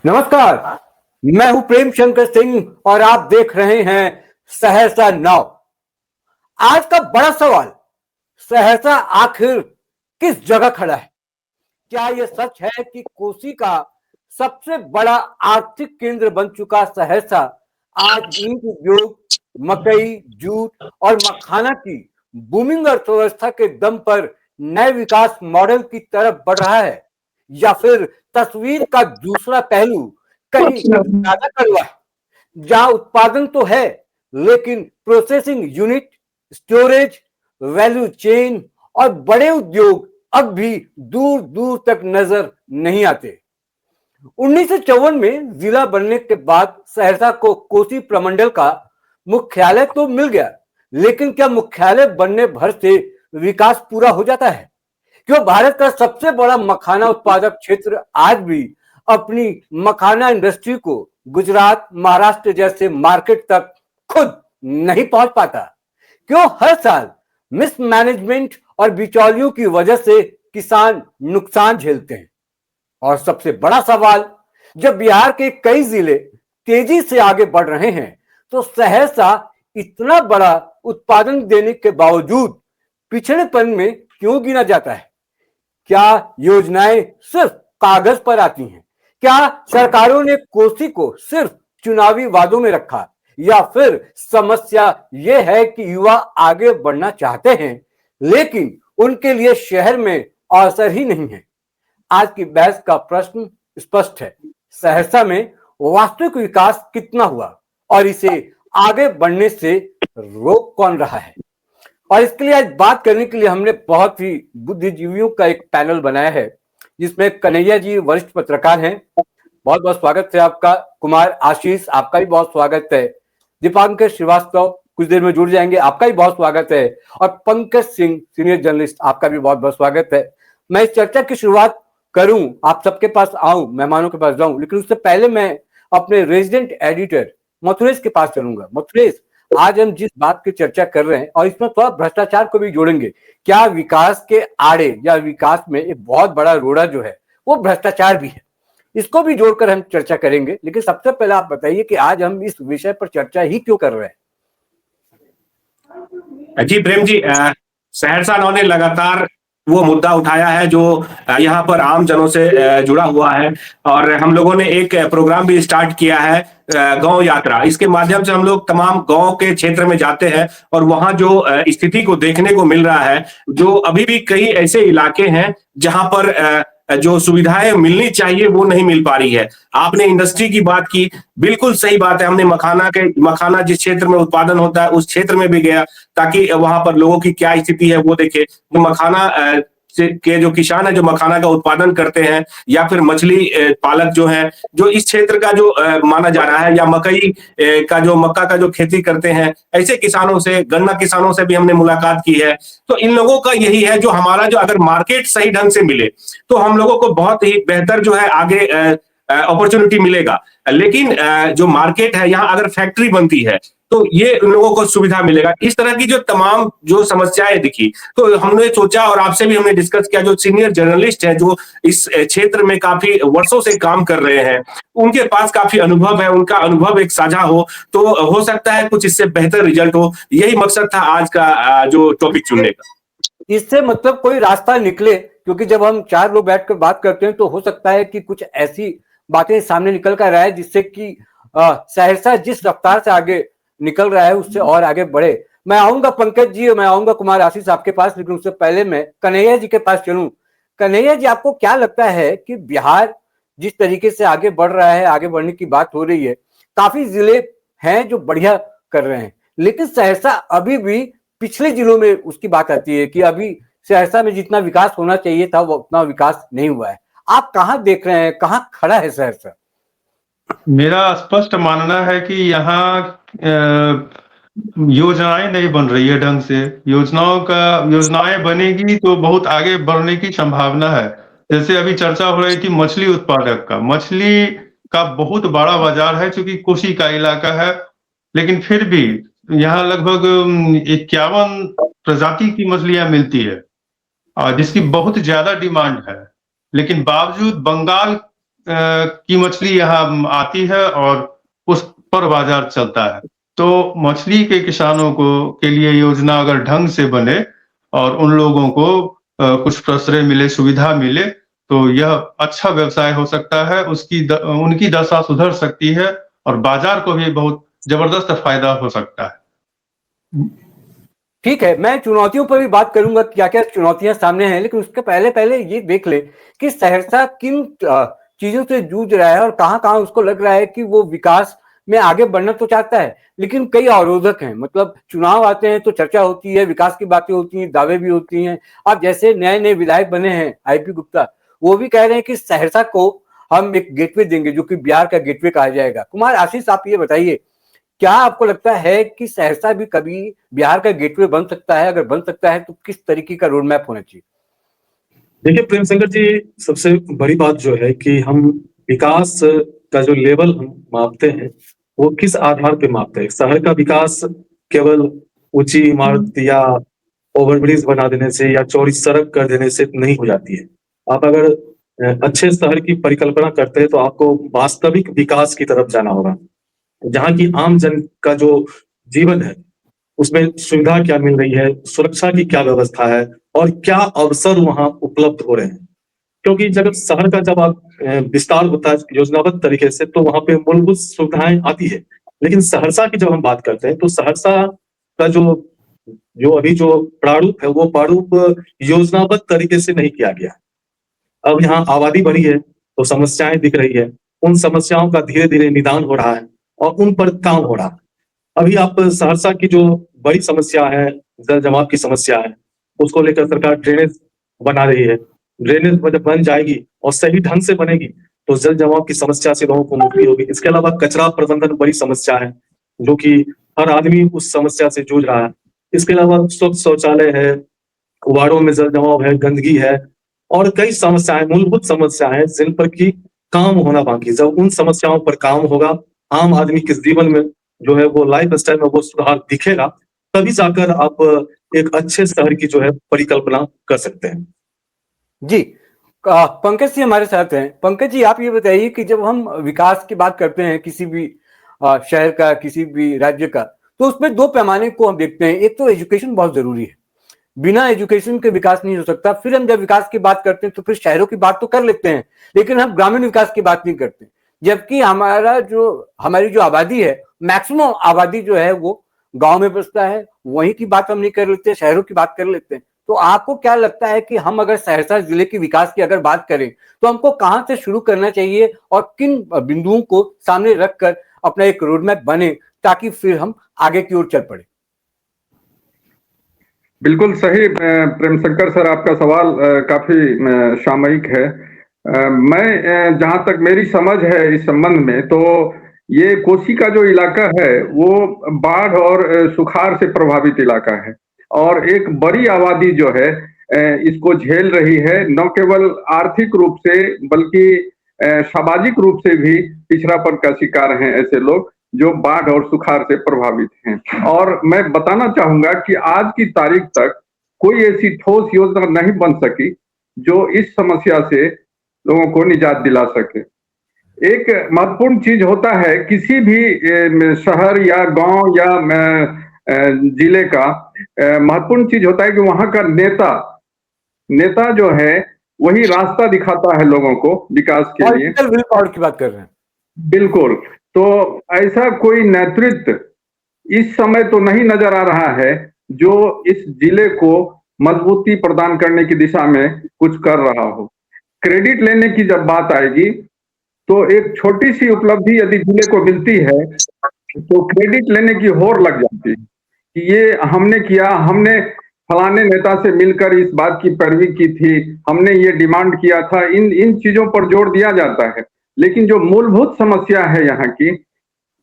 नमस्कार, मैं हूं प्रेम शंकर सिंह और आप देख रहे हैं सहरसा नाउ। आज का बड़ा सवाल, सहरसा आखिर किस जगह खड़ा है? क्या यह सच है कि कोसी का सबसे बड़ा आर्थिक केंद्र बन चुका सहरसा आज ईंट उद्योग, मकई, जूट और मखाना की बूमिंग अर्थव्यवस्था के दम पर नए विकास मॉडल की तरफ बढ़ रहा है? या फिर तस्वीर का दूसरा पहलू कहीं ज्यादा कड़वा है, जहां उत्पादन तो है लेकिन processing unit, storage, value chain और बड़े उद्योग अब भी दूर दूर तक नजर नहीं आते? 1954 में जिला बनने के बाद सहरसा को कोसी प्रमंडल का मुख्यालय तो मिल गया, लेकिन क्या मुख्यालय बनने भर से विकास पूरा हो जाता है? क्यों भारत का सबसे बड़ा मखाना उत्पादक क्षेत्र आज भी अपनी मखाना इंडस्ट्री को गुजरात, महाराष्ट्र जैसे मार्केट तक खुद नहीं पहुंच पाता? क्यों हर साल मिसमैनेजमेंट और बिचौलियों की वजह से किसान नुकसान झेलते हैं? और सबसे बड़ा सवाल, जब बिहार के कई जिले तेजी से आगे बढ़ रहे हैं तो सहरसा इतना बड़ा उत्पादन देने के बावजूद पिछड़ेपन में क्यों गिना जाता है? क्या योजनाएं सिर्फ कागज पर आती हैं? क्या सरकारों ने कोसी को सिर्फ चुनावी वादों में रखा? या फिर समस्या यह है कि युवा आगे बढ़ना चाहते हैं लेकिन उनके लिए शहर में अवसर ही नहीं है? आज की बहस का प्रश्न स्पष्ट है, सहरसा में वास्तविक विकास कितना हुआ और इसे आगे बढ़ने से रोक कौन रहा है? और इसके लिए आज बात करने के लिए हमने बहुत ही बुद्धिजीवियों का एक पैनल बनाया है, जिसमें कन्हैया जी वरिष्ठ पत्रकार हैं, बहुत बहुत स्वागत है आपका। कुमार आशीष, आपका भी बहुत स्वागत है। दीपांकर श्रीवास्तव कुछ देर में जुड़ जाएंगे, आपका भी बहुत स्वागत है। और पंकज सिंह, सीनियर जर्नलिस्ट, आपका भी बहुत बहुत स्वागत है। मैं इस चर्चा की शुरुआत करूं, आप सबके पास आऊं, मेहमानों के पास जाऊं, लेकिन उससे पहले मैं अपने रेजिडेंट एडिटर मथुरेश के पास चलूंगा। मथुरेश, आज हम जिस बात की चर्चा कर रहे हैं और इसमें थोड़ा भ्रष्टाचार को भी जोड़ेंगे, क्या विकास के आड़े या विकास में एक बहुत बड़ा रोड़ा जो है वो भ्रष्टाचार भी है, इसको भी जोड़कर हम चर्चा करेंगे। लेकिन सबसे पहले आप बताइए कि आज हम इस विषय पर चर्चा ही क्यों कर रहे हैं? जी प्रेम जी, सहरसा नाउ ने लगातार वो मुद्दा उठाया है जो यहाँ पर आम जनों से जुड़ा हुआ है, और हम लोगों ने एक प्रोग्राम भी स्टार्ट किया है, गांव यात्रा। इसके माध्यम से हम लोग तमाम गांव के क्षेत्र में जाते हैं और वहां जो स्थिति को देखने को मिल रहा है, जो अभी भी कई ऐसे इलाके हैं जहां पर जो सुविधाएं मिलनी चाहिए वो नहीं मिल पा रही है। आपने इंडस्ट्री की बात की, बिल्कुल सही बात है। हमने मखाना जिस क्षेत्र में उत्पादन होता है उस क्षेत्र में भी गया ताकि वहां पर लोगों की क्या स्थिति है वो देखे। तो मखाना के जो किसान है जो मखाना का उत्पादन करते हैं, या फिर मछली पालक जो है, जो इस क्षेत्र का जो माना जा रहा है, या मकई का जो मक्का का जो खेती करते हैं, ऐसे किसानों से, गन्ना किसानों से भी हमने मुलाकात की है। तो इन लोगों का यही है, जो हमारा जो अगर मार्केट सही ढंग से मिले तो हम लोगों को बहुत ही बेहतर जो है आगे अपॉर्चुनिटी मिलेगा। लेकिन जो मार्केट है, यहाँ अगर फैक्ट्री बनती है तो ये उन लोगों को सुविधा मिलेगा। इस तरह की जो तमाम जो समस्याएं दिखी, तो हमने सोचा और आपसे भी हमने डिस्कस किया, जो सीनियर जर्नलिस्ट हैं जो इस क्षेत्र में काफी वर्षों से काम कर रहे हैं, उनके पास काफी अनुभव है, उनका अनुभव एक साझा हो तो हो सकता है कुछ इससे बेहतर रिजल्ट हो। यही मकसद था आज का जो टॉपिक चुनने का। इससे मतलब कोई रास्ता निकले, क्योंकि जब हम चार लोग बैठकर बात करते हैं तो हो सकता है कि कुछ ऐसी बातें सामने निकल कर आए जिससे कि सहरसा जिस रफ्तार से आगे निकल रहा है उससे और आगे बढ़े। मैं आऊंगा पंकज जी, मैं आऊंगा कुमार आशीष आपके पास, लेकिन उससे पहले मैं कन्हैया जी के पास चलूं। कन्हैया जी, आपको क्या लगता है कि बिहार जिस तरीके से आगे बढ़ रहा है, आगे बढ़ने की बात हो रही है, काफी जिले हैं जो बढ़िया कर रहे हैं, लेकिन सहरसा अभी भी पिछले जिलों में उसकी बात आती है कि अभी सहरसा में जितना विकास होना चाहिए था वो उतना विकास नहीं हुआ है। आप कहाँ देख रहे हैं, कहाँ खड़ा है सहरसा? मेरा स्पष्ट मानना है कि यहाँ योजनाएं नहीं बन रही है ढंग से। योजनाएं बनेगी तो बहुत आगे बढ़ने की संभावना है। जैसे अभी चर्चा हो रही थी मछली उत्पादक का, मछली का बहुत बड़ा बाजार है क्योंकि कोसी का इलाका है, लेकिन फिर भी यहाँ लगभग 51 प्रजाति की मछलियां मिलती है जिसकी बहुत ज्यादा डिमांड है। लेकिन बावजूद बंगाल की मछली यहाँ आती है और उस पर बाजार चलता है। तो मछली के किसानों को के लिए योजना अगर ढंग से बने और उन लोगों को कुछ प्रश्रय मिले, सुविधा मिले, तो यह अच्छा व्यवसाय हो सकता है। उनकी दशा सुधर सकती है और बाजार को भी बहुत जबरदस्त फायदा हो सकता है। ठीक है, मैं चुनौतियों पर भी बात करूंगा, क्या क्या चुनौतियां सामने हैं, लेकिन उसके पहले पहले ये देख ले कि सहरसा किन चीजों से जूझ रहा है और कहां कहां उसको लग रहा है कि वो विकास में आगे बढ़ना तो चाहता है, लेकिन कई अवरोधक हैं। मतलब चुनाव आते हैं तो चर्चा होती है, विकास की बातें होती हैं, दावे भी होती हैं। अब जैसे नए नए विधायक बने हैं आईपी गुप्ता, वो भी कह रहे हैं कि सहरसा को हम एक गेटवे देंगे जो कि बिहार का गेटवे कहा जाएगा। कुमार आशीष, आप ये बताइए, क्या आपको लगता है कि सहरसा भी कभी बिहार का गेटवे बन सकता है? अगर बन सकता है तो किस तरीके का रोड मैप होना चाहिए? देखिए प्रेम शंकर जी, सबसे बड़ी बात जो है कि हम विकास का जो लेवल हम मापते हैं वो किस आधार पे मापते हैं। शहर का विकास केवल ऊंची इमारत या ओवरब्रिज बना देने से या चौड़ी सड़क कर देने से नहीं हो जाती है। आप अगर अच्छे शहर की परिकल्पना करते हैं तो आपको वास्तविक विकास की तरफ जाना होगा, जहाँ की आम जन का जो जीवन है उसमें सुविधा क्या मिल रही है, सुरक्षा की क्या व्यवस्था है और क्या अवसर वहां उपलब्ध हो रहे हैं। क्योंकि जब शहर का जब आप विस्तार होता है योजनाबद्ध तरीके से तो वहां पे मूलभूत सुविधाएं आती है, लेकिन सहरसा की जब हम बात करते हैं तो सहरसा का जो जो अभी जो प्रारूप है वो प्रारूप योजनाबद्ध तरीके से नहीं किया गया। अब यहाँ आबादी बढ़ी है तो समस्याएं दिख रही है, उन समस्याओं का धीरे धीरे निदान हो रहा है और उन पर काम हो रहा है। अभी आप सहरसा की जो बड़ी समस्या है, जल जमाव की समस्या है, उसको लेकर सरकार ड्रेनेज बना रही है। ड्रेनेज जब बन जाएगी और सही ढंग से बनेगी तो जल जमाव की समस्या से लोगों को मुक्ति होगी। इसके अलावा कचरा प्रबंधन बड़ी समस्या है जो कि हर आदमी उस समस्या से जूझ रहा है। इसके अलावा स्वच्छ शौचालय है, वार्डों में जल जमाव है, गंदगी है और कई समस्याएं, मूलभूत समस्याएं जिन पर की काम होना बाकी। जब उन समस्याओं पर काम होगा, आम आदमी के जीवन में जो है वो लाइफ स्टाइल में वो सुधार दिखेगा, तभी जाकर आप एक अच्छे शहर की जो है परिकल्पना कर सकते हैं। जी, पंकज जी हमारे साथ हैं। पंकज जी, आप ये बताइए कि जब हम विकास की बात करते हैं किसी भी शहर का, किसी भी राज्य का, तो उसमें दो पैमाने को हम देखते हैं। एक तो एजुकेशन बहुत जरूरी है, बिना एजुकेशन के विकास नहीं हो सकता। फिर हम जब विकास की बात करते हैं तो फिर शहरों की बात तो कर लेते हैं, लेकिन हम ग्रामीण विकास की बात नहीं करते। जबकि हमारी जो आबादी है, मैक्सिमम आबादी जो है वो गांव में बसता है, वहीं की बात हम नहीं कर लेते, शहरों की बात कर लेते हैं। तो आपको क्या लगता है कि हम अगर सहरसा जिले के विकास की अगर बात करें तो हमको कहां से शुरू करना चाहिए और किन बिंदुओं को सामने रखकर अपना एक रोड मैप बने ताकि फिर हम आगे की ओर चल पड़े? बिल्कुल सही प्रेम शंकर सर, आपका सवाल काफी सामयिक है। मैं जहां तक मेरी समझ है इस संबंध में, तो ये कोसी का जो इलाका है वो बाढ़ और सुखाड़ से प्रभावित इलाका है और एक बड़ी आबादी जो है इसको झेल रही है, न केवल आर्थिक रूप से बल्कि सामाजिक रूप से भी पिछड़ापन का शिकार हैं ऐसे लोग जो बाढ़ और सुखाड़ से प्रभावित हैं। और मैं बताना चाहूंगा कि आज की तारीख तक कोई ऐसी ठोस योजना नहीं बन सकी जो इस समस्या से लोगों को निजात दिला सके। एक महत्वपूर्ण चीज होता है किसी भी शहर या गांव या जिले का, महत्वपूर्ण चीज होता है कि वहां का नेता जो है वही रास्ता दिखाता है लोगों को विकास के लिए। विल पावर की बात कर रहे हैं। बिल्कुल। तो ऐसा कोई नेतृत्व इस समय तो नहीं नजर आ रहा है जो इस जिले को मजबूती प्रदान करने की दिशा में कुछ कर रहा हो। क्रेडिट लेने की जब बात आएगी तो एक छोटी सी उपलब्धि यदि जिले को मिलती है तो क्रेडिट लेने की होड़ लग जाती है कि ये हमने किया, हमने फलाने नेता से मिलकर इस बात की पैरवी की थी, हमने ये डिमांड किया था। इन चीजों पर जोर दिया जाता है, लेकिन जो मूलभूत समस्या है यहाँ की,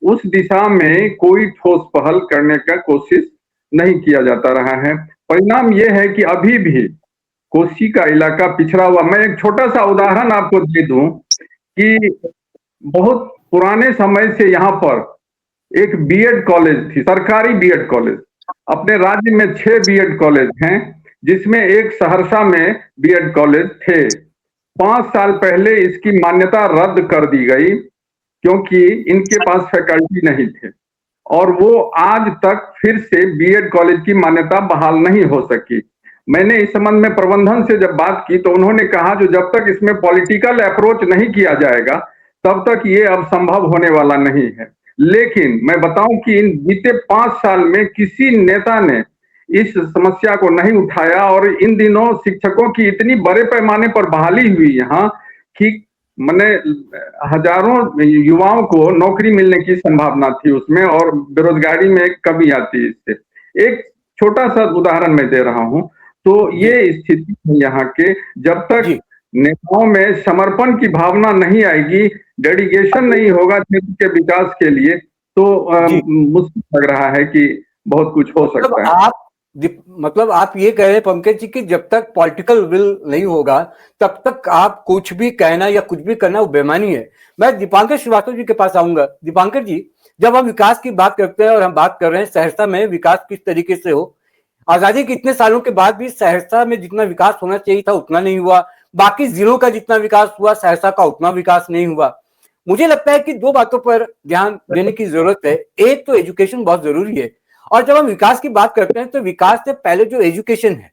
उस दिशा में कोई ठोस पहल करने का कोशिश नहीं किया जाता रहा है। परिणाम ये है कि अभी भी कोसी का इलाका पिछड़ा हुआ। मैं एक छोटा सा उदाहरण आपको दे दूं कि बहुत पुराने समय से यहाँ पर एक बीएड कॉलेज थी, सरकारी बीएड कॉलेज। अपने राज्य में 6 बीएड कॉलेज हैं, जिसमें एक सहरसा में बीएड कॉलेज थे। 5 साल पहले इसकी मान्यता रद्द कर दी गई क्योंकि इनके पास फैकल्टी नहीं थे और वो आज तक फिर से बीएड कॉलेज की मान्यता बहाल नहीं हो सकी। मैंने इस संबंध में प्रबंधन से जब बात की तो उन्होंने कहा जो जब तक इसमें पॉलिटिकल अप्रोच नहीं किया जाएगा तब तक ये अब संभव होने वाला नहीं है। लेकिन मैं बताऊं कि इन बीते 5 साल में किसी नेता ने इस समस्या को नहीं उठाया और इन दिनों शिक्षकों की इतनी बड़े पैमाने पर बहाली हुई यहाँ कि मैंने हजारों युवाओं को नौकरी मिलने की संभावना थी उसमें और बेरोजगारी में कमी आती इससे। एक छोटा सा उदाहरण मैं दे रहा हूं। तो ये स्थिति है यहाँ के, जब तक नेताओं में समर्पण की भावना नहीं आएगी, डेडिकेशन नहीं होगा क्षेत्र के विकास के लिए, तो मुश्किल लग रहा है कि बहुत कुछ हो सकता है। मतलब आप ये कह रहे हैं पंकज जी कि जब तक पॉलिटिकल विल नहीं होगा तब तक आप कुछ भी कहना या कुछ भी करना वो बेमानी है। मैं दीपांकर श्रीवास्तव जी के पास आऊंगा। दीपांकर जी, जब हम विकास की बात करते हैं और हम बात कर रहे हैं सहरसा में विकास किस तरीके से हो, आजादी के इतने सालों के बाद भी सहरसा में जितना विकास होना चाहिए था उतना नहीं हुआ, बाकी जिलों का जितना विकास हुआ सहरसा का उतना विकास नहीं हुआ। मुझे लगता है कि दो बातों पर ध्यान देने की जरूरत है। एक तो एजुकेशन बहुत जरूरी है, और जब हम विकास की बात करते हैं तो विकास से पहले जो एजुकेशन है,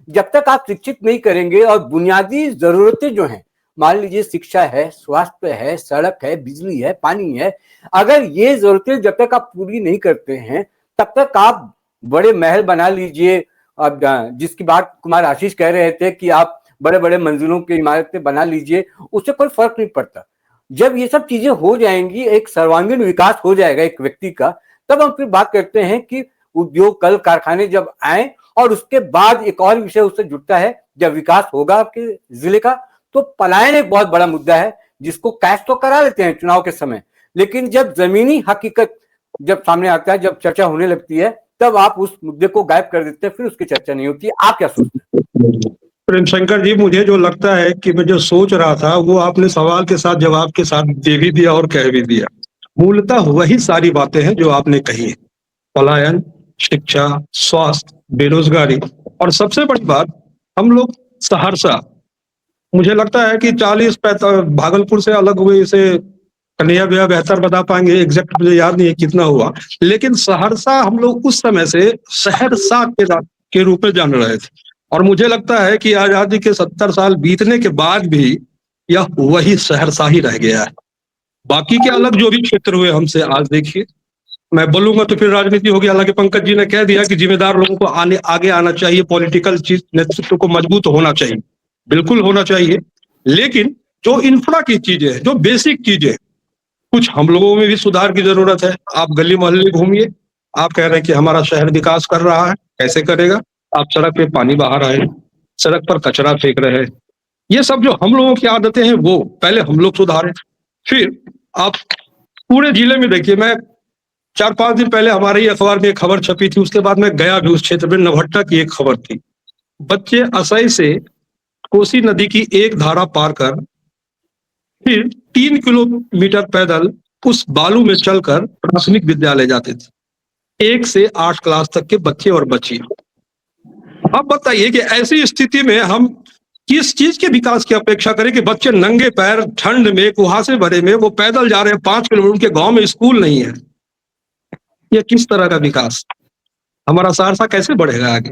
जब तक आप शिक्षित नहीं करेंगे और बुनियादी जरूरतें जो हैं, मान लीजिए शिक्षा है, स्वास्थ्य है, सड़क है, बिजली है, पानी है, अगर ये जरूरतें जब तक आप पूरी नहीं करते हैं तब तक आप बड़े महल बना लीजिए। अब जिसकी बात कुमार आशीष कह रहे थे कि आप बड़े बड़े मंजिलों की इमारतें बना लीजिए, उससे कोई फर्क नहीं पड़ता। जब ये सब चीजें हो जाएंगी, एक सर्वांगीण विकास हो जाएगा एक व्यक्ति का, तब हम फिर बात करते हैं कि उद्योग कल कारखाने जब आए, और उसके बाद एक और विषय उससे जुड़ता है, जब विकास होगा आपके जिले का तो पलायन एक बहुत बड़ा मुद्दा है जिसको कैश तो करा लेते हैं चुनाव के समय, लेकिन जब जमीनी हकीकत जब सामने आता है, जब चर्चा होने लगती है, तब आप उस मुद्दे को गायब कर देते हैं, फिर उसकी चर्चा नहीं होती है। आप क्या सोचते हैं? प्रेम शंकर जी, मुझे जो लगता है कि मैं जो सोच रहा था वो आपने सवाल के साथ जवाब के साथ दे भी दिया और कह भी दिया। मूलतः वही सारी बातें हैं जो आपने कही है, पलायन, शिक्षा, स्वास्थ्य, बेरोजगारी, और सबसे बड़ी बात हम लोग सहरसा, मुझे लगता है कि 40-45 भागलपुर से अलग हुए, इसे कन्हैया भैया बेहतर बता पाएंगे, एग्जैक्ट मुझे याद नहीं है कितना हुआ, लेकिन सहरसा हम लोग उस समय से सहरसा के रूप में जान रहे थे। और मुझे लगता है कि आजादी के 70 साल बीतने के बाद भी यह वही सहरसा ही रह गया है। बाकी के अलग जो भी क्षेत्र हुए हमसे, आज देखिए, मैं बोलूंगा तो फिर राजनीति होगी। हालांकि पंकज जी ने कह दिया कि जिम्मेदार लोगों को आगे आना चाहिए, पॉलिटिकल चीज नेतृत्व को मजबूत होना चाहिए, बिल्कुल होना चाहिए, लेकिन जो इंफ्रा की चीजें, जो बेसिक चीजें, कुछ हम लोगों में भी सुधार की जरूरत है। आप गली मोहल्ले घूमिए, आप कह रहे हैं कि हमारा शहर विकास कर रहा है, कैसे करेगा? आप सड़क पे पानी बहा रहे हैं, सड़क पर कचरा फेंक रहे हैं। ये सब जो हम लोगों की आदतें हैं वो पहले हम लोग सुधारें। फिर आप पूरे जिले में देखिए, मैं 4-5 दिन पहले हमारे ही अखबार में एक खबर छपी थी, उसके बाद मैं गया भी उस क्षेत्र में, नवहट्टा की एक खबर थी। बच्चे असई से कोसी नदी की एक धारा पार कर फिर 3 किलोमीटर पैदल उस बालू में चलकर प्राथमिक विद्यालय जाते थे। 1 से 8 क्लास तक के बच्चे और बच्चियां। अब बताइए कि ऐसी स्थिति में हम किस चीज के विकास की अपेक्षा करें कि बच्चे नंगे पैर ठंड में कुहासे भरे में वो पैदल जा रहे हैं 5 किलोमीटर, के गांव में स्कूल नहीं है। ये किस तरह का विकास? हमारा सहरसा कैसे बढ़ेगा आगे?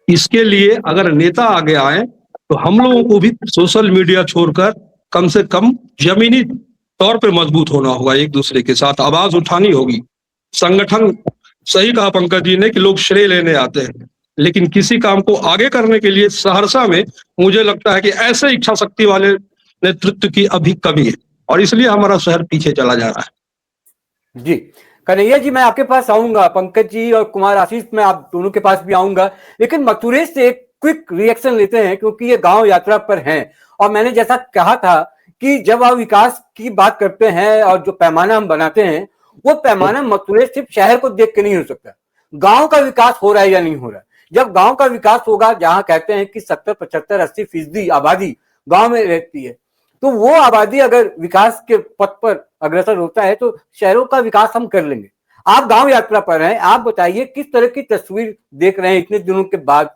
इसके लिए अगर नेता आगे आए तो हम लोगों को भी सोशल मीडिया छोड़कर कम से कम जमीनी तौर पे मजबूत होना होगा, एक दूसरे के साथ आवाज उठानी होगी। संगठन, सही कहा पंकज जी ने कि लोग श्रेय लेने आते हैं, लेकिन किसी काम को आगे करने के लिए सहरसा में मुझे लगता है कि ऐसे इच्छा शक्ति वाले नेतृत्व की अभी कमी है, और इसलिए हमारा शहर पीछे चला जा रहा है। जी कन्हैया जी, मैं आपके पास आऊंगा, पंकज जी और कुमार आशीष, मैं आप दोनों के पास भी आऊंगा, लेकिन मथुरेश से एक क्विक रिएक्शन लेते हैं क्योंकि ये गांव यात्रा पर हैं। और मैंने जैसा कहा था कि जब आप विकास की बात करते हैं और जो पैमाना हम बनाते हैं, वो पैमाना मथुरेश सिर्फ शहर को देख के नहीं हो सकता, गांव का विकास हो रहा है या नहीं हो रहा है। जब गांव का विकास होगा, जहां कहते हैं कि 70, 75, 80% आबादी गांव में रहती है, तो वो आबादी अगर विकास के पथ पर अग्रसर होता है तो शहरों का विकास हम कर लेंगे। आप गांव यात्रा पर हैं, आप बताइए किस तरह की तस्वीर देख रहे हैं इतने दिनों के बाद?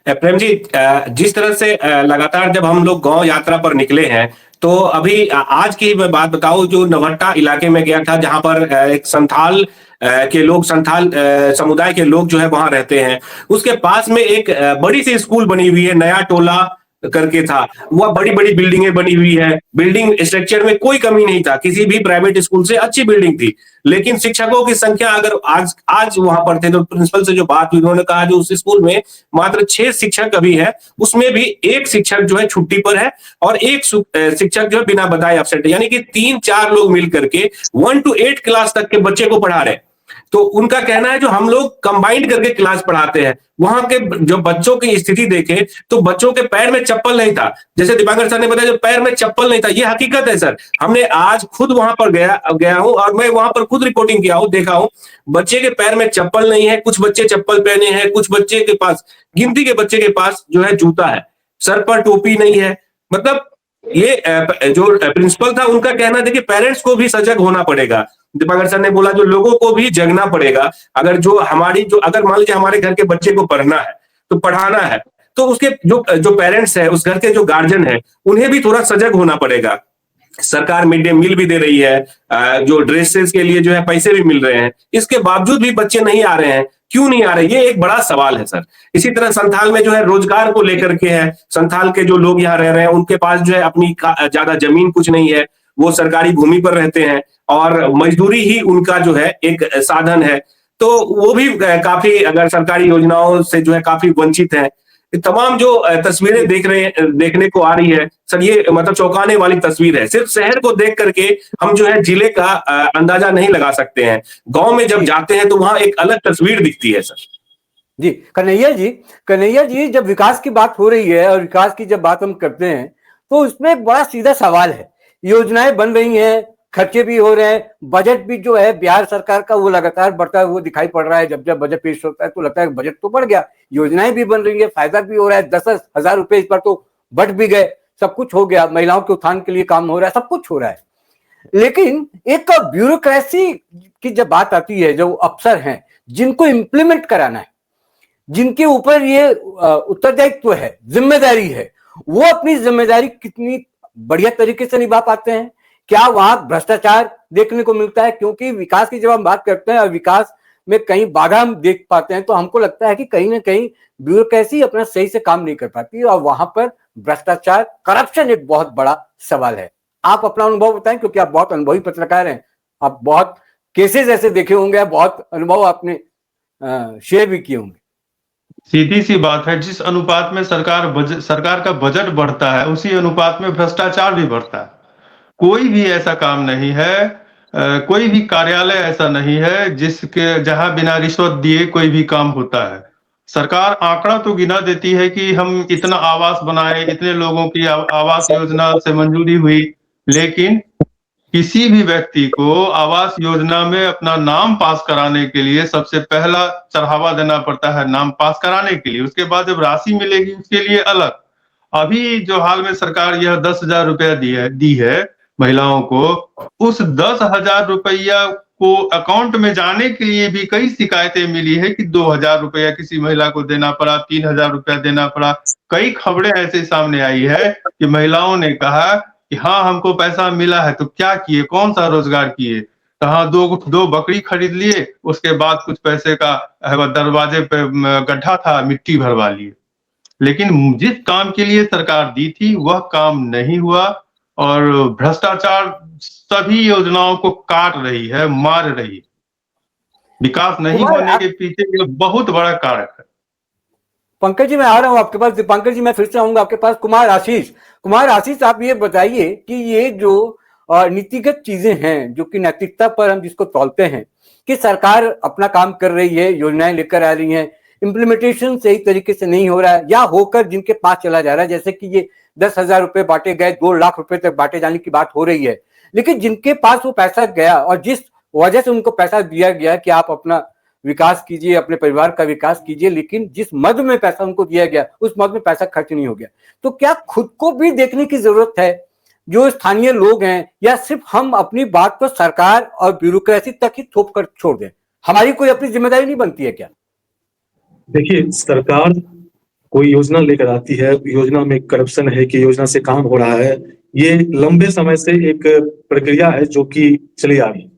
प्रेम जी, जिस तरह से लगातार जब हम लोग गांव यात्रा पर निकले हैं, तो अभी आज की मैं बात बताऊं, जो नवट्टा इलाके में गया था, जहां पर एक संथाल के लोग, संथाल समुदाय के लोग जो है वहां रहते हैं। उसके पास में एक बड़ी सी स्कूल बनी हुई है, नया टोला करके था। वह बड़ी बड़ी बिल्डिंगें बनी हुई है, बिल्डिंग स्ट्रक्चर में कोई कमी नहीं था, किसी भी प्राइवेट स्कूल से अच्छी बिल्डिंग थी। लेकिन शिक्षकों की संख्या, अगर आज आज वहां पर थे तो प्रिंसिपल से जो बात हुई, उन्होंने कहा जो उस स्कूल में मात्र 6 शिक्षक अभी है, उसमें भी एक शिक्षक जो है छुट्टी पर है और एक शिक्षक जो है बिना बताए एब्सेंट है। यानी कि 3-4 लोग मिल करके 1 to 8 क्लास तक के बच्चे को पढ़ा रहे। तो उनका कहना है जो हम लोग कंबाइंड करके क्लास पढ़ाते हैं, वहां के जो बच्चों की स्थिति देखें तो बच्चों के पैर में चप्पल नहीं था। जैसे दीपांकर सर ने बताया, जो पैर में चप्पल नहीं था, ये हकीकत है सर। हमने आज खुद वहां पर गया हूं और मैं वहां पर खुद रिपोर्टिंग किया हूं, देखा हूं। बच्चे के पैर में चप्पल नहीं है, कुछ बच्चे चप्पल पहने हैं, कुछ बच्चे के पास, गिनती के बच्चे के पास जो है जूता है, सर पर टोपी नहीं है। मतलब ये जो प्रिंसिपल था, उनका कहना था कि पेरेंट्स को भी सजग होना पड़ेगा। दीपांकर सर ने बोला जो लोगों को भी जगना पड़ेगा। अगर अगर मान लीजिए हमारे घर के बच्चे को पढ़ना है, तो पढ़ाना है, तो उसके जो पेरेंट्स है, उस घर के जो गार्जियन है, उन्हें भी थोड़ा सजग होना पड़ेगा। सरकार मिड डे मील भी दे रही है, जो ड्रेसेस के लिए जो है पैसे भी मिल रहे हैं, इसके बावजूद भी बच्चे नहीं आ रहे हैं। क्यों नहीं आ रहे, ये एक बड़ा सवाल है सर। इसी तरह संथाल में जो है रोजगार को लेकर के है, संथाल के जो लोग यहाँ रह रहे हैं, उनके पास जो है अपनी ज्यादा जमीन कुछ नहीं है, वो सरकारी भूमि पर रहते हैं और मजदूरी ही उनका जो है एक साधन है। तो वो भी काफी, अगर सरकारी योजनाओं से जो है काफी वंचित है। तमाम जो तस्वीरें देखने को आ रही है सर, ये मतलब चौंकाने वाली तस्वीर है। सिर्फ शहर को देख करके हम जो है जिले का अंदाजा नहीं लगा सकते हैं। गांव में जब जाते हैं तो वहां एक अलग तस्वीर दिखती है सर। जी कन्हैया जी, जब विकास की बात हो रही है और विकास की जब बात हम करते हैं, तो उसमें एक बड़ा सीधा सवाल है। योजनाएं बन रही हैं, खर्चे भी हो रहे हैं, बजट भी जो है बिहार सरकार का वो लगातार बढ़ता हुआ दिखाई पड़ रहा है। जब जब बजट पेश होता है तो लगता है बजट तो बढ़ गया, योजनाएं भी बन रही है, फायदा भी हो रहा है, 10,000 रुपए इस पर तो बढ़ भी गए, सब कुछ हो गया, महिलाओं के उत्थान के लिए काम हो रहा है, सब कुछ हो रहा है। लेकिन एक ब्यूरोक्रेसी की जब बात आती है, जो अफसर हैं जिनको इम्प्लीमेंट कराना है, जिनके ऊपर ये उत्तरदायित्व है, जिम्मेदारी है, वो अपनी जिम्मेदारी कितनी बढ़िया तरीके से निभा पाते हैं? क्या वहां भ्रष्टाचार देखने को मिलता है? क्योंकि विकास की जब हम बात करते हैं और विकास में कहीं बाधा हम देख पाते हैं, तो हमको लगता है कि कहीं ना कहीं ब्यूरोक्रेसी अपना सही से काम नहीं कर पाती और वहां पर भ्रष्टाचार, करप्शन एक बहुत बड़ा सवाल है। आप अपना अनुभव बताएं, क्योंकि आप बहुत अनुभवी पत्रकार हैं, आप बहुत केसेस ऐसे देखे होंगे, बहुत अनुभव आपने शेयर भी किए होंगे। सीधी सी बात है, जिस अनुपात में सरकार का बजट बढ़ता है, उसी अनुपात में भ्रष्टाचार भी बढ़ता है। कोई भी ऐसा काम नहीं है, कोई भी कार्यालय ऐसा नहीं है जहां बिना रिश्वत दिए कोई भी काम होता है। सरकार आंकड़ा तो गिना देती है कि हम इतना आवास बनाए, इतने लोगों की आवास योजना से मंजूरी हुई, लेकिन किसी भी व्यक्ति को आवास योजना में अपना नाम पास कराने के लिए सबसे पहला चढ़ावा देना पड़ता है, नाम पास कराने के लिए। उसके बाद जब राशि मिलेगी उसके लिए अलग। अभी जो हाल में सरकार यह 10,000 रुपया दी है महिलाओं को, उस 10,000 रुपया को अकाउंट में जाने के लिए भी कई शिकायतें मिली है कि 2,000 रुपया किसी महिला को देना पड़ा, 3,000 रुपया देना पड़ा। कई खबरें ऐसे सामने आई है कि महिलाओं ने कहा कि हाँ हमको पैसा मिला है, तो क्या किए, कौन सा रोजगार किए? कहा दो बकरी खरीद लिए, उसके बाद कुछ पैसे का दरवाजे पे गड्ढा था, मिट्टी भरवा लिए। लेकिन जिस काम के लिए सरकार दी थी वह काम नहीं हुआ और भ्रष्टाचार सभी योजनाओं को काट रही है, मार रही है। विकास नहीं होने के पीछे ये बहुत बड़ा कारक है। पंकज जी, मैं आ रहा हूं आपके पास। दीपांकर जी, मैं फिर से आऊंगा आपके पास। कुमार आशीष, आप ये बताइए कि ये जो नीतिगत चीजें हैं, जो कि नैतिकता पर हम जिसको तौलते हैं, कि सरकार अपना काम कर रही है, योजनाएं लेकर आ रही हैं, इम्प्लीमेंटेशन सही तरीके से नहीं हो रहा है या होकर जिनके पास चला जा रहा है, जैसे कि ये 10,000 रुपए बांटे गए, 2 लाख रुपए तक बांटे जाने की बात हो रही है, लेकिन जिनके पास वो पैसा गया और जिस वजह से उनको पैसा दिया गया कि आप अपना विकास कीजिए, अपने परिवार का विकास कीजिए, लेकिन जिस मद में पैसा उनको दिया गया उस मद में पैसा खर्च नहीं हो गया, तो क्या खुद को भी देखने की जरूरत है, जो स्थानीय लोग हैं, या सिर्फ हम अपनी बात को सरकार और ब्यूरोक्रेसी तक ही थोप कर छोड़ दें? हमारी कोई अपनी जिम्मेदारी नहीं बनती है क्या? देखिए, सरकार कोई योजना लेकर आती है, योजना में करप्शन है कि योजना से काम हो रहा है, ये लंबे समय से एक प्रक्रिया है जो कि चली आ रही है।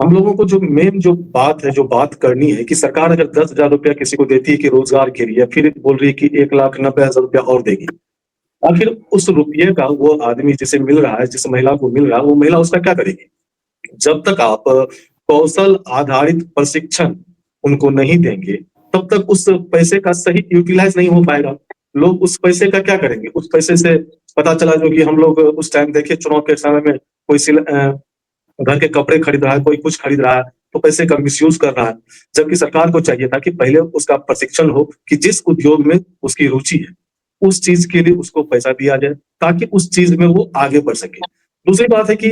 हम लोगों को जो मेन जो बात है, जो बात करनी है कि सरकार अगर 10,000 रुपया किसी को देती है कि रोजगार के लिए, फिर बोल रही है कि 1,90,000 रुपया और देगी। आखिर उस रुपये का वो आदमी जिसे मिल रहा है, जिस महिला को मिल रहा है, वो महिला उसका क्या करेगी? जब तक आप कौशल आधारित प्रशिक्षण उनको नहीं देंगे, तब तक उस पैसे का सही यूटिलाइज नहीं हो पाएगा। लोग उस पैसे का क्या करेंगे? उस पैसे से पता चला जो कि हम लोग उस टाइम देखे चुनाव के समय में कोई घर के कपड़े खरीद रहा है, कोई कुछ खरीद रहा है, तो पैसे का मिसयूज कर रहा है। जबकि सरकार को चाहिए था कि पहले उसका प्रशिक्षण हो कि जिस उद्योग में उसकी रुचि है, उस चीज के लिए उसको पैसा दिया जाए ताकि उस चीज में वो आगे बढ़ सके। दूसरी बात है कि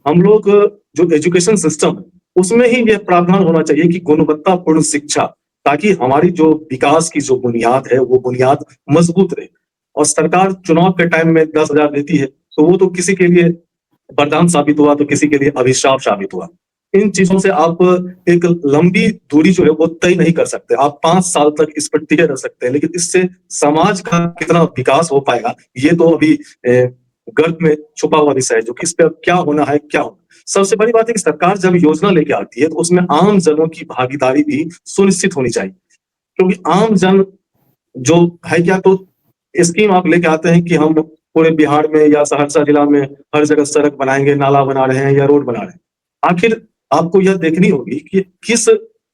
हम लोग जो एजुकेशन सिस्टम है, उसमें ही यह प्रावधान होना चाहिए कि गुणवत्तापूर्ण शिक्षा, ताकि हमारी जो विकास की जो बुनियाद है, वो बुनियाद मजबूत रहे। और सरकार चुनाव के टाइम में 10,000 देती है, तो वो तो किसी के लिए वरदान साबित हुआ, तो किसी के लिए अभिशाप साबित हुआ। इन चीजों से आप एक लंबी दूरी जो है वो तय नहीं कर सकते। आप 5 साल तक इस पर टिके रह सकते हैं, लेकिन इससे समाज का कितना विकास हो पाएगा, ये तो अभी गर्भ में छुपा हुआ विषय है, जो कि इस पे अब क्या होना है, क्या होना। सबसे बड़ी बात है कि सरकार जब योजना लेके आती है, तो उसमें आम जनों की भागीदारी भी सुनिश्चित होनी चाहिए। क्योंकि आम जन जो है क्या, तो स्कीम आप लेके आते हैं कि हम पूरे बिहार में या सहरसा जिला में हर जगह सड़क बनाएंगे, नाला बना रहे हैं या रोड बना रहे हैं। आखिर आपको यह देखनी होगी कि किस